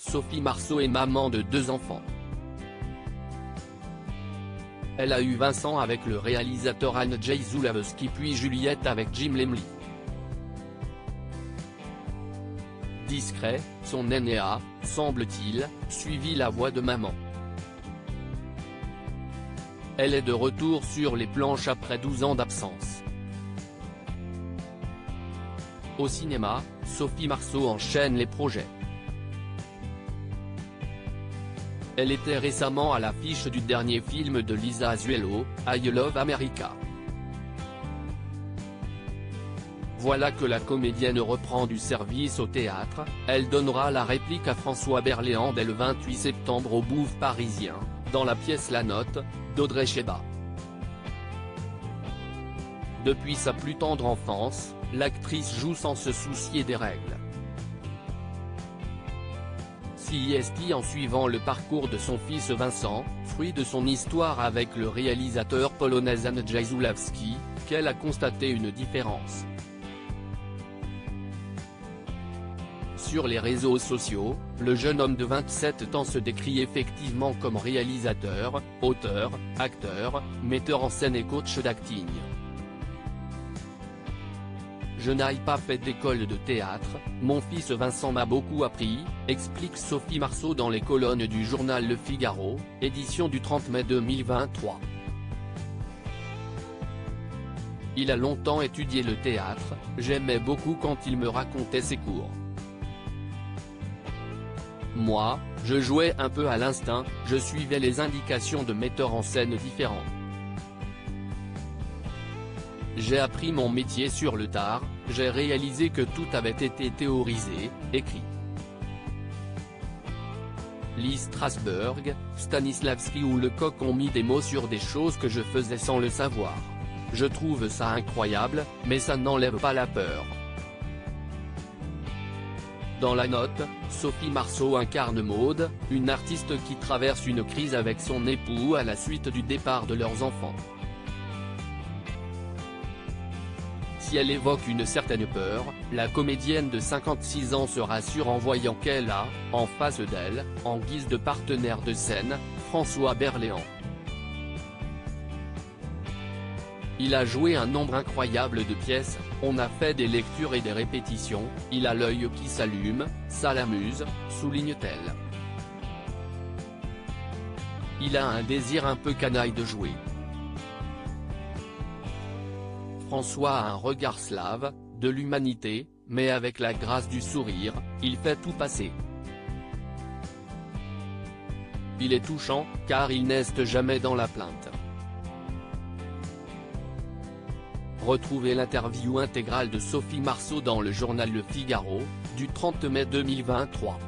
Sophie Marceau est maman de 2 enfants. Elle a eu Vincent avec le réalisateur Andrzej Zulawski puis Juliette avec Jim Lemley. Discret, son aîné a, semble-t-il, suivi la voie de maman. Elle est de retour sur les planches après 12 ans d'absence. Au cinéma, Sophie Marceau enchaîne les projets. Elle était récemment à l'affiche du dernier film de Lisa Azuelo, I Love America. Voilà que la comédienne reprend du service au théâtre, elle donnera la réplique à François Berléand dès le 28 septembre au Bouffe parisien, dans la pièce La Note, d'Audrey Cheba. Depuis sa plus tendre enfance, l'actrice joue sans se soucier des règles. C'est en suivant le parcours de son fils Vincent, fruit de son histoire avec le réalisateur polonais Andrzej Zulawski, qu'elle a constaté une différence. Sur les réseaux sociaux, le jeune homme de 27 ans se décrit effectivement comme réalisateur, auteur, acteur, metteur en scène et coach d'acting. Je n'ai pas fait d'école de théâtre, mon fils Vincent m'a beaucoup appris, explique Sophie Marceau dans les colonnes du journal Le Figaro, édition du 30 mai 2023. Il a longtemps étudié le théâtre, j'aimais beaucoup quand il me racontait ses cours. Moi, je jouais un peu à l'instinct, je suivais les indications de metteurs en scène différents. J'ai appris mon métier sur le tard, j'ai réalisé que tout avait été théorisé, écrit. Lee Strasberg, Stanislavski ou Lecoq ont mis des mots sur des choses que je faisais sans le savoir. Je trouve ça incroyable, mais ça n'enlève pas la peur. Dans La Note, Sophie Marceau incarne Maude, une artiste qui traverse une crise avec son époux à la suite du départ de leurs enfants. Si elle évoque une certaine peur, la comédienne de 56 ans se rassure en voyant qu'elle a, en face d'elle, en guise de partenaire de scène, François Berléand. Il a joué un nombre incroyable de pièces, on a fait des lectures et des répétitions, il a l'œil qui s'allume, ça l'amuse, souligne-t-elle. Il a un désir un peu canaille de jouer. François a un regard slave, de l'humanité, mais avec la grâce du sourire, il fait tout passer. Il est touchant, car il n'est jamais dans la plainte. Retrouvez l'interview intégrale de Sophie Marceau dans le journal Le Figaro, du 30 mai 2023.